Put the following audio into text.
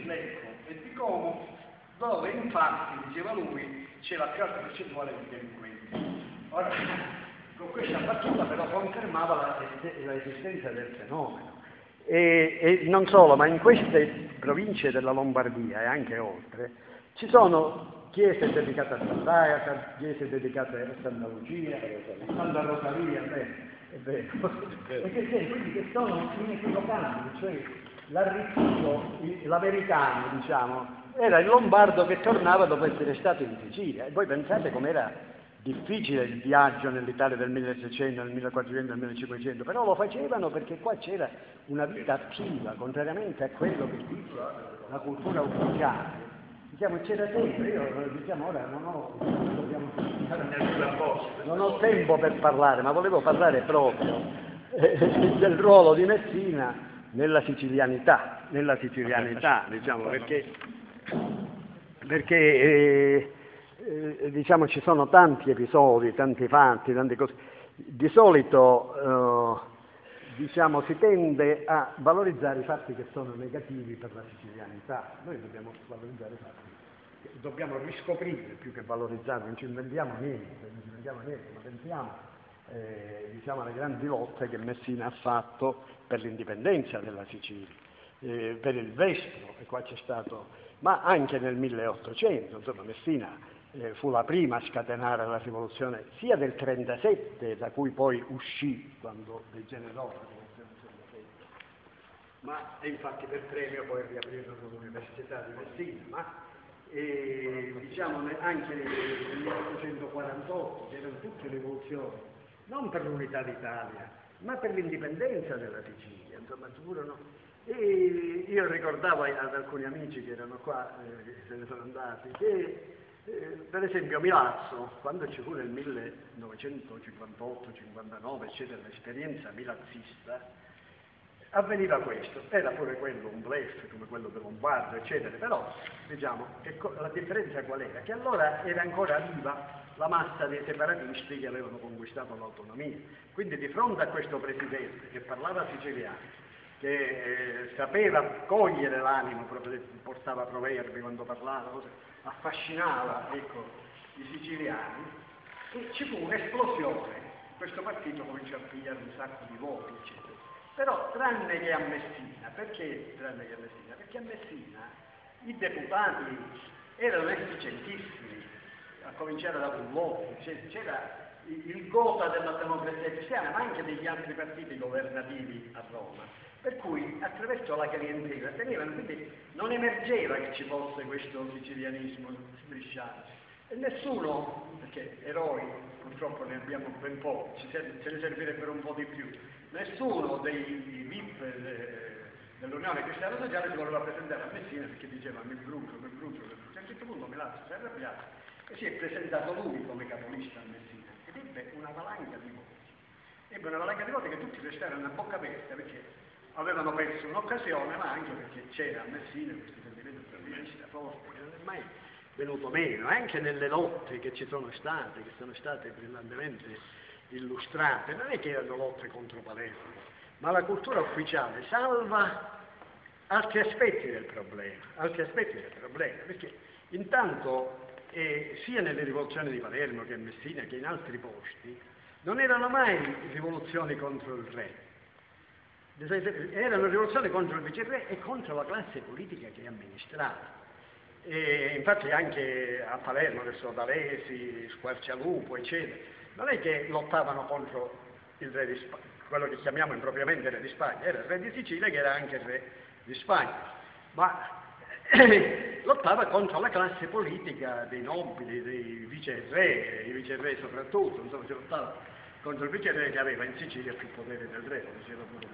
Lecco e di Como, dove infatti, diceva lui, c'è la più alta percentuale di delinquenti. Ora, con questa battuta però confermava l'esistenza del fenomeno. E non solo, ma in queste province della Lombardia e anche oltre, ci sono chiese dedicate a Sant'Agata, chiese dedicate a Santa Lucia, a Santa Rosalia, è vero. Quindi che sono inequivocabili, cioè l'arricchito, l'americano, diciamo, era il lombardo che tornava dopo essere stato in Sicilia. E voi pensate com'era difficile il viaggio nell'Italia del 1600, del 1400, del 1500, però lo facevano perché qua c'era una vita attiva, contrariamente a quello che dice la cultura ufficiale. Diciamo, c'era sempre, io diciamo ora non ho tempo per parlare, ma volevo parlare proprio del ruolo di Messina nella sicilianità, diciamo, perché diciamo ci sono tanti episodi, tanti fatti, tante cose. Di solito diciamo, si tende a valorizzare i fatti che sono negativi per la sicilianità. Noi dobbiamo valorizzare i fatti, dobbiamo riscoprire più che valorizzare, non ci inventiamo niente, ma pensiamo diciamo, alle grandi lotte che Messina ha fatto per l'indipendenza della Sicilia, per il Vespro, e qua c'è stato, ma anche nel 1800, insomma Messina fu la prima a scatenare la rivoluzione sia del 37, da cui poi uscì quando degenerò la rivoluzione del 37, ma infatti per premio poi riaprirono l'Università di Messina, ma diciamo anche nel 1848 c'erano tutte rivoluzioni, non per l'unità d'Italia, ma per l'indipendenza della Sicilia, insomma furono. E io ricordavo ad alcuni amici che erano qua, che se ne sono andati, che per esempio Milazzo, quando ci fu nel 1958-59, eccetera, l'esperienza milazzista, avveniva questo, era pure quello un bluff come quello del Lombardo, eccetera, però diciamo che la differenza qual era? Che allora era ancora viva la massa dei separatisti che avevano conquistato l'autonomia, quindi di fronte a questo presidente che parlava siciliano, che sapeva cogliere l'animo, portava proverbi quando parlava, affascinava ecco, i siciliani, e ci fu un'esplosione, questo partito cominciò a pigliare un sacco di voti, eccetera. Però tranne che a Messina, perché tranne che a Messina? Perché a Messina i deputati erano efficientissimi, a cominciare da Pullotti, c'era il gota della democrazia cristiana, ma anche degli altri partiti governativi a Roma, per cui attraverso la clientela tenevano, quindi non emergeva che ci fosse questo sicilianismo strisciante. E nessuno, perché eroi purtroppo ne abbiamo ben pochi, ce ne servirebbero un po' di più, nessuno dei VIP dell'Unione Cristiana Sociale si voleva presentare a Messina perché diceva mi brucio. A un certo punto Milazzo si è arrabbiato e si è presentato lui come capolista a Messina ed ebbe una valanga di voti che tutti restarono a bocca aperta perché avevano perso un'occasione, ma anche perché c'era a Messina questo sentimento nazionalista forte che non è mai venuto meno, anche nelle lotte che ci sono state, che sono state brillantemente illustrate, non è che erano lotte contro Palermo, ma la cultura ufficiale salva altri aspetti del problema, perché intanto sia nelle rivoluzioni di Palermo che a Messina che in altri posti non erano mai rivoluzioni contro il re, erano rivoluzioni contro il viceré e contro la classe politica che amministrava. E infatti anche a Palermo, adesso D'Alesi, Squarcialupo, eccetera, non è che lottavano contro il re di Spagna, quello che chiamiamo impropriamente re di Spagna, era il re di Sicilia che era anche il re di Spagna, ma lottava contro la classe politica dei nobili, dei viceré, i viceré soprattutto, insomma si lottava contro il viceré che aveva in Sicilia più potere del re, diceva pure